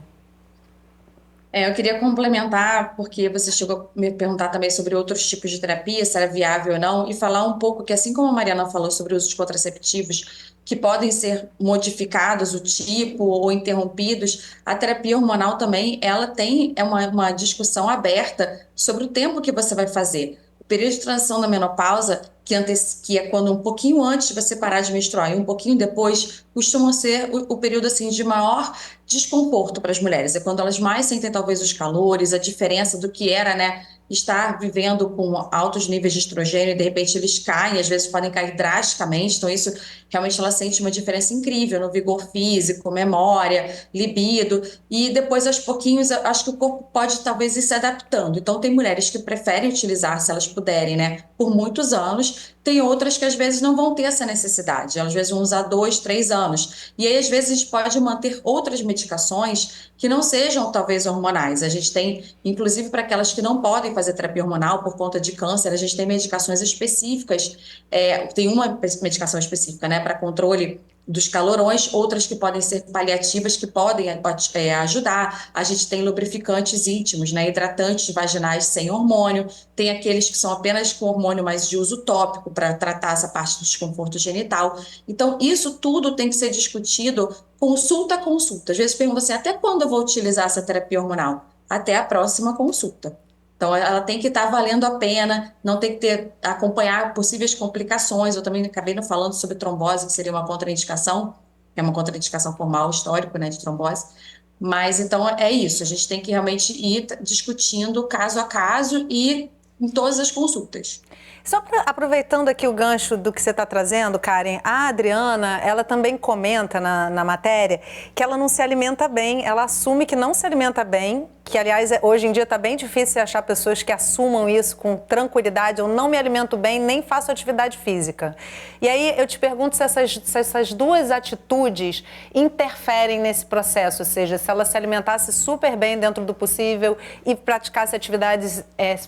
Eu queria complementar, porque você chegou a me perguntar também sobre outros tipos de terapia, se era viável ou não, e falar um pouco que, assim como a Mariana falou sobre o uso de contraceptivos, que podem ser modificados, o tipo, ou interrompidos, a terapia hormonal também, ela tem uma discussão aberta sobre o tempo que você vai fazer. O período de transição da menopausa, que é quando um pouquinho antes de você parar de menstruar e um pouquinho depois, costuma ser o período assim, de maior desconforto para as mulheres. É quando elas mais sentem talvez os calores, a diferença do que era, né, estar vivendo com altos níveis de estrogênio, e de repente eles caem, às vezes podem cair drasticamente. Então isso realmente ela sente uma diferença incrível no vigor físico, memória, libido, e depois aos pouquinhos acho que o corpo pode talvez ir se adaptando. Então tem mulheres que preferem utilizar, se elas puderem, né, por muitos anos. Tem outras que às vezes não vão ter essa necessidade, elas às vezes vão usar 2, 3 anos. E aí às vezes a gente pode manter outras medicações que não sejam talvez hormonais. A gente tem, inclusive para aquelas que não podem fazer terapia hormonal por conta de câncer, a gente tem medicações específicas, tem uma medicação específica, né, para controle dos calorões, outras que podem ser paliativas, que podem ajudar. A gente tem lubrificantes íntimos, né, hidratantes vaginais sem hormônio, tem aqueles que são apenas com hormônio, mas de uso tópico para tratar essa parte do desconforto genital. Então, isso tudo tem que ser discutido consulta a consulta. Às vezes perguntam assim, até quando eu vou utilizar essa terapia hormonal? Até a próxima consulta. Então, ela tem que estar valendo a pena, não tem que acompanhar possíveis complicações. Eu também acabei não falando sobre trombose, que seria uma contraindicação, que é uma contraindicação formal, histórico, né, de trombose. Mas, então, é isso. A gente tem que realmente ir discutindo caso a caso e em todas as consultas. Só aproveitando aqui o gancho do que você está trazendo, Karen, a Adriana, ela também comenta na matéria que ela não se alimenta bem, ela assume que não se alimenta bem, que, aliás, hoje em dia está bem difícil achar pessoas que assumam isso com tranquilidade. Eu não me alimento bem, nem faço atividade física. E aí eu te pergunto se essas duas atitudes interferem nesse processo, ou seja, se ela se alimentasse super bem dentro do possível e praticasse atividades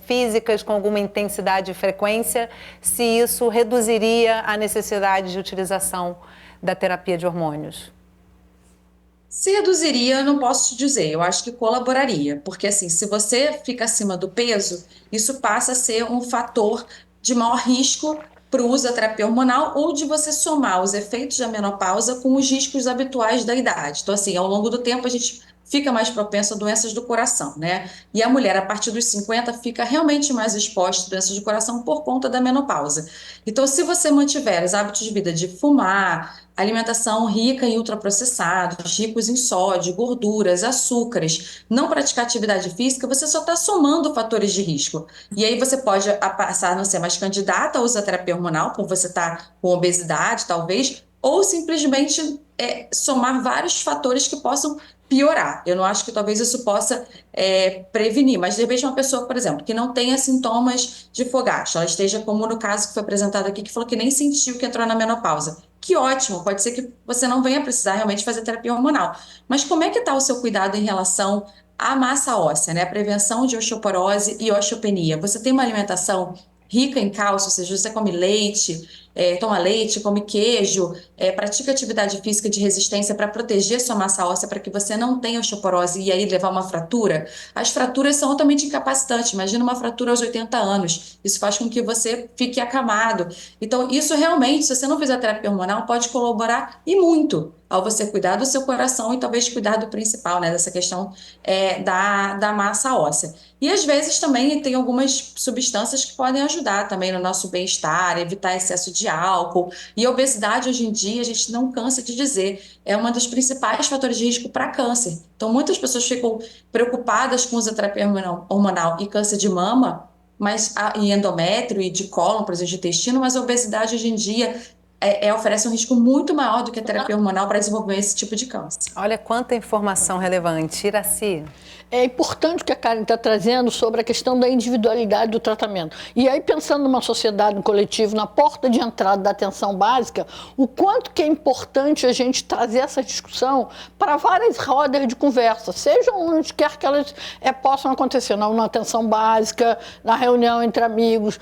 físicas com alguma intensidade e frequência, se isso reduziria a necessidade de utilização da terapia de hormônios. Se reduziria, eu não posso te dizer, eu acho que colaboraria, porque assim, se você fica acima do peso, isso passa a ser um fator de maior risco para o uso da terapia hormonal ou de você somar os efeitos da menopausa com os riscos habituais da idade. Então assim, ao longo do tempo a gente fica mais propenso a doenças do coração, né? E a mulher, a partir dos 50, fica realmente mais exposta a doenças do coração por conta da menopausa. Então, se você mantiver os hábitos de vida de fumar, alimentação rica em ultraprocessados, ricos em sódio, gorduras, açúcares, não praticar atividade física, você só está somando fatores de risco. E aí você pode passar a não ser mais candidata a usar terapia hormonal, por você estar com obesidade, talvez, ou simplesmente somar vários fatores que possam piorar. Eu não acho que talvez isso possa prevenir, mas de repente uma pessoa, por exemplo, que não tenha sintomas de fogacho, ela esteja como no caso que foi apresentado aqui, que falou que nem sentiu que entrou na menopausa. Que ótimo, pode ser que você não venha precisar realmente fazer terapia hormonal. Mas como é que está o seu cuidado em relação à massa óssea, né? A prevenção de osteoporose e osteopenia. Você tem uma alimentação rica em cálcio, ou seja, você come leite, toma leite, come queijo, pratica atividade física de resistência para proteger sua massa óssea, para que você não tenha osteoporose e aí levar uma fratura. As fraturas são altamente incapacitantes. Imagina uma fratura aos 80 anos. Isso faz com que você fique acamado. Então, isso realmente, se você não fizer terapia hormonal, pode colaborar e muito ao você cuidar do seu coração e talvez cuidar do principal, né, dessa questão da massa óssea. E às vezes também tem algumas substâncias que podem ajudar também no nosso bem-estar, evitar excesso de álcool. E a obesidade hoje em dia, a gente não cansa de dizer, é um dos principais fatores de risco para câncer. Então muitas pessoas ficam preocupadas com a terapia hormonal e câncer de mama, e endométrio e de cólon, por exemplo, de intestino, mas a obesidade hoje em dia oferece um risco muito maior do que a terapia hormonal para desenvolver esse tipo de câncer. Olha quanta informação relevante. Iraci. É importante o que a Karen está trazendo sobre a questão da individualidade do tratamento. E aí, pensando numa sociedade, no coletivo, na porta de entrada da atenção básica, o quanto que é importante a gente trazer essa discussão para várias rodas de conversa, seja onde quer que elas possam acontecer, na atenção básica, na reunião entre amigos,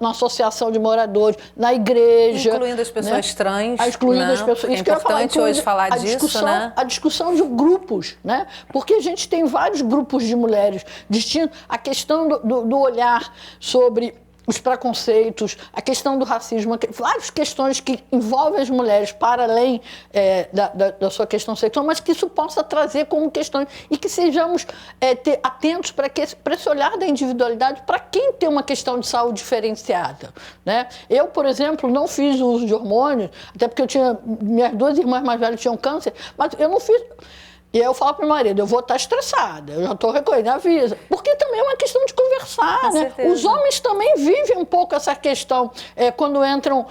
na associação de moradores, na igreja. Incluindo as pessoas trans. Excluindo as pessoas. É importante hoje falar disso, né? A discussão de grupos, né? Porque a gente tem vários grupos de mulheres distintos. A questão do olhar sobre os preconceitos, a questão do racismo, várias questões que envolvem as mulheres para além da sua questão sexual, mas que isso possa trazer como questões e que sejamos atentos para esse olhar da individualidade para quem tem uma questão de saúde diferenciada, né? Eu, por exemplo, não fiz o uso de hormônios, até porque minhas duas irmãs mais velhas tinham câncer, mas eu não fiz. E aí eu falo para o marido, eu vou estar estressada, eu já estou recolhendo, avisa. Porque também é uma questão de conversar, né? Certeza. Os homens também vivem um pouco essa questão, quando entram...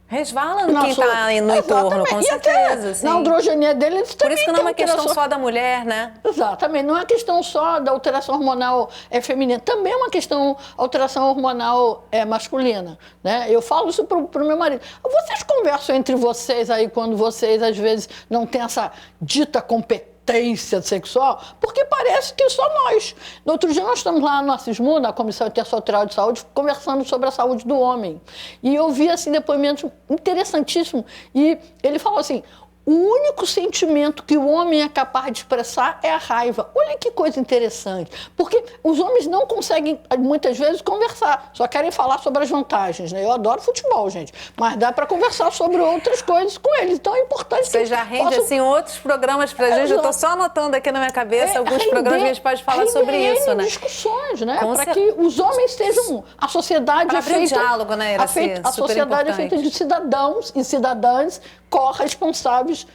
Resvalam quem está no entorno, com certeza. Sim. Na androgenia dele, eles também. Por isso que não é uma questão só da mulher, né? Exatamente, não é uma questão só da alteração hormonal feminina, também é uma questão alteração hormonal masculina, né? Eu falo isso pro meu marido. Vocês conversam entre vocês aí quando vocês, às vezes, não têm essa dita competência potência sexual, porque parece que só nós. No outro dia nós estamos lá na CISMU, na Comissão Intersetorial de Saúde, conversando sobre a saúde do homem. E eu vi assim, depoimento interessantíssimo. E ele falou assim, o único sentimento que o homem é capaz de expressar é a raiva. Olha que coisa interessante. Porque os homens não conseguem, muitas vezes, conversar. Só querem falar sobre as vantagens, né? Eu adoro futebol, gente. Mas dá para conversar sobre outras coisas com eles. Então é importante Você já rende, assim, outros programas pra gente. Eu estou só anotando aqui na minha cabeça alguns programas que a gente pode falar sobre isso, né? Discussões, né? Para que os homens sejam... A sociedade é feita... diálogo, né, Iracy? A sociedade é feita de cidadãos e cidadãs corresponsáveis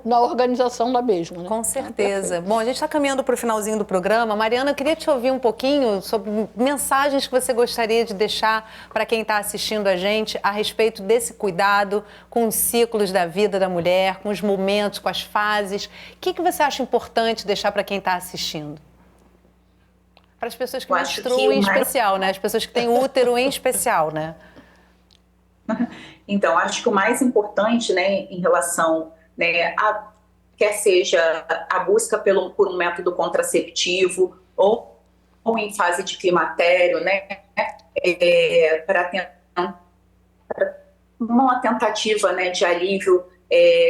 na organização da mesma. Né? Com certeza. Bom, a gente está caminhando para o finalzinho do programa. Mariana, eu queria te ouvir um pouquinho sobre mensagens que você gostaria de deixar para quem está assistindo a gente a respeito desse cuidado com os ciclos da vida da mulher, com os momentos, com as fases. O que você acha importante deixar para quem está assistindo? Para as pessoas que menstruam em especial, né? As pessoas que têm útero em especial, né? Então, acho que o mais importante, né, em relação, né, quer seja a busca por um método contraceptivo ou em fase de climatério, né, para uma tentativa, né, de alívio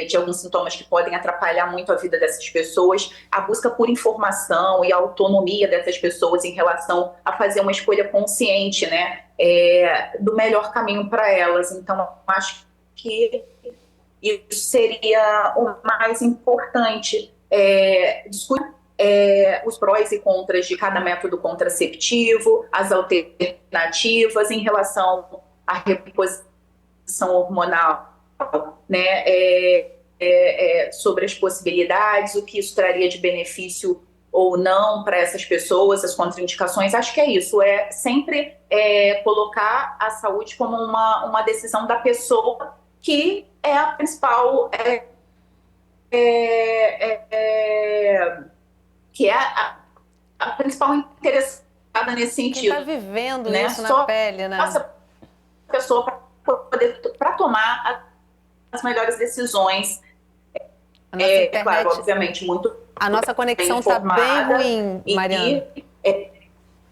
de alguns sintomas que podem atrapalhar muito a vida dessas pessoas, a busca por informação e a autonomia dessas pessoas em relação a fazer uma escolha consciente, né, do melhor caminho para elas. Então, acho que isso seria o mais importante, discutir os prós e contras de cada método contraceptivo, as alternativas em relação à reposição hormonal, né, sobre as possibilidades, o que isso traria de benefício ou não para essas pessoas, as contraindicações. Acho que é isso, sempre colocar a saúde como uma decisão da pessoa, que é a principal, que é a principal interessada nesse sentido. Quem está vivendo, né, isso na pele, né? Essa pessoa para tomar as melhores decisões. Claro, obviamente, muito. A nossa conexão está bem ruim, Mariana.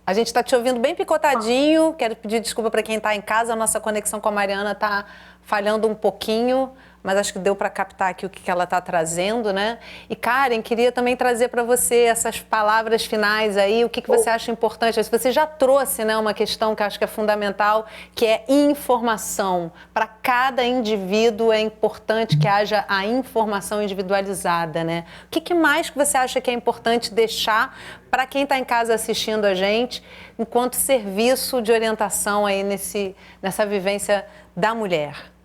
A gente está te ouvindo bem picotadinho. Quero pedir desculpa para quem está em casa. A nossa conexão com a Mariana está falhando um pouquinho, mas acho que deu para captar aqui o que ela está trazendo, né? E Karen, queria também trazer para você essas palavras finais aí, o que você acha importante. Você já trouxe, né, uma questão que eu acho que é fundamental, que é informação. Para cada indivíduo é importante que haja a informação individualizada, né? O que mais que você acha que é importante deixar para quem está em casa assistindo a gente, enquanto serviço de orientação aí nessa vivência da mulher?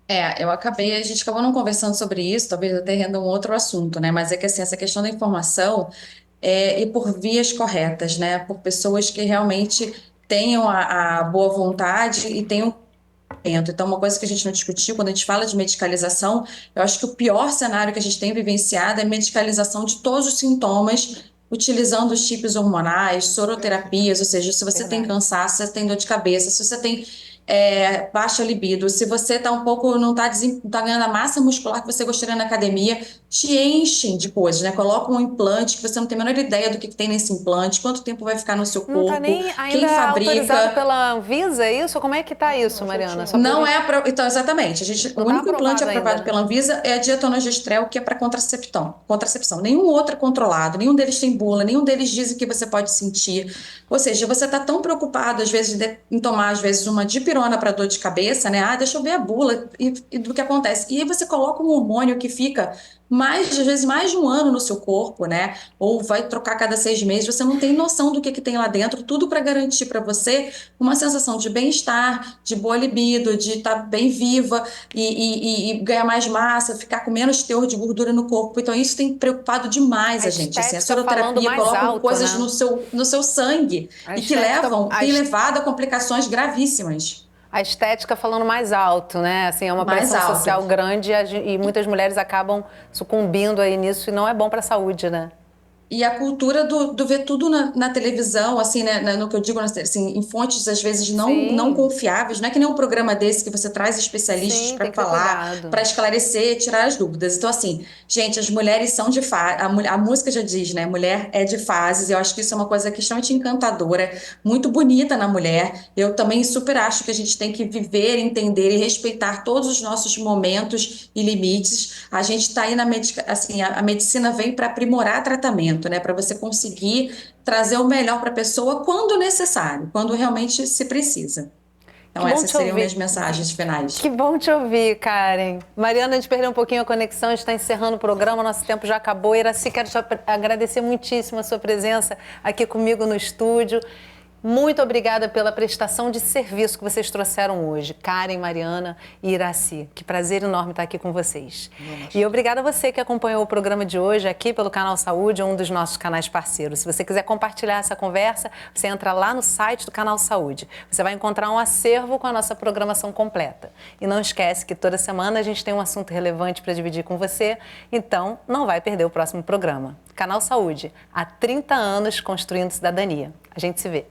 A gente acabou não conversando sobre isso, talvez até renda um outro assunto, né? Mas é que assim, essa questão da informação e por vias corretas, né? Por pessoas que realmente tenham a boa vontade e tenham. Então, uma coisa que a gente não discutiu, quando a gente fala de medicalização, eu acho que o pior cenário que a gente tem vivenciado é a medicalização de todos os sintomas, utilizando os tipos hormonais, soroterapias, ou seja, se você tem cansaço, se você tem dor de cabeça, se você tem baixa libido, se você não tá ganhando a massa muscular que você gostaria na academia, te enchem de coisas, né? Colocam um implante que você não tem a menor ideia do que tem nesse implante, quanto tempo vai ficar no seu corpo, não tá nem quem fabrica. Autorizado pela Anvisa, é isso? Como é que tá isso, Mariana? Não é, então, exatamente. O único implante aprovado pela Anvisa é a dietonogestrel, que é para contracepção. Nenhum outro é controlado, nenhum deles tem bula, nenhum deles dizem que você pode sentir. Ou seja, você está tão preocupado, às vezes, em tomar, às vezes, uma dipirona para dor de cabeça, né? Deixa eu ver a bula e do que acontece. E aí você coloca um hormônio que fica às vezes mais de um ano no seu corpo, né? Ou vai trocar cada 6 meses, você não tem noção do que tem lá dentro, tudo para garantir para você uma sensação de bem-estar, de boa libido, de estar bem viva e ganhar mais massa, ficar com menos teor de gordura no corpo. Então isso tem preocupado demais a gente. Assim, a soroterapia coloca coisas, né, no seu sangue e que tem levado a complicações gravíssimas. A estética falando mais alto, né? Assim, é uma pressão social grande e muitas mulheres acabam sucumbindo aí nisso e não é bom para a saúde, né? E a cultura do ver tudo na televisão, assim, né, no que eu digo, assim, em fontes às vezes não confiáveis. Não é que nem um programa desse que você traz especialistas para falar, para esclarecer, tirar as dúvidas. Então, assim, gente, as mulheres são de fase. A música já diz, né? Mulher é de fases. Eu acho que isso é uma coisa que é extremamente encantadora, muito bonita na mulher. Eu também super acho que a gente tem que viver, entender e respeitar todos os nossos momentos e limites. A gente está aí assim, a medicina vem para aprimorar tratamento, né, para você conseguir trazer o melhor para a pessoa quando necessário, quando realmente se precisa. Então, essas seriam minhas mensagens finais. Que bom te ouvir, Karen. Mariana, a gente perdeu um pouquinho a conexão, a gente está encerrando o programa, nosso tempo já acabou. Iracy, quero te agradecer muitíssimo a sua presença aqui comigo no estúdio. Muito obrigada pela prestação de serviço que vocês trouxeram hoje, Karen, Mariana e Iracy. Que prazer enorme estar aqui com vocês. E obrigada a você que acompanhou o programa de hoje aqui pelo Canal Saúde, um dos nossos canais parceiros. Se você quiser compartilhar essa conversa, você entra lá no site do Canal Saúde. Você vai encontrar um acervo com a nossa programação completa. E não esquece que toda semana a gente tem um assunto relevante para dividir com você, então não vai perder o próximo programa. Canal Saúde, há 30 anos construindo cidadania. A gente se vê.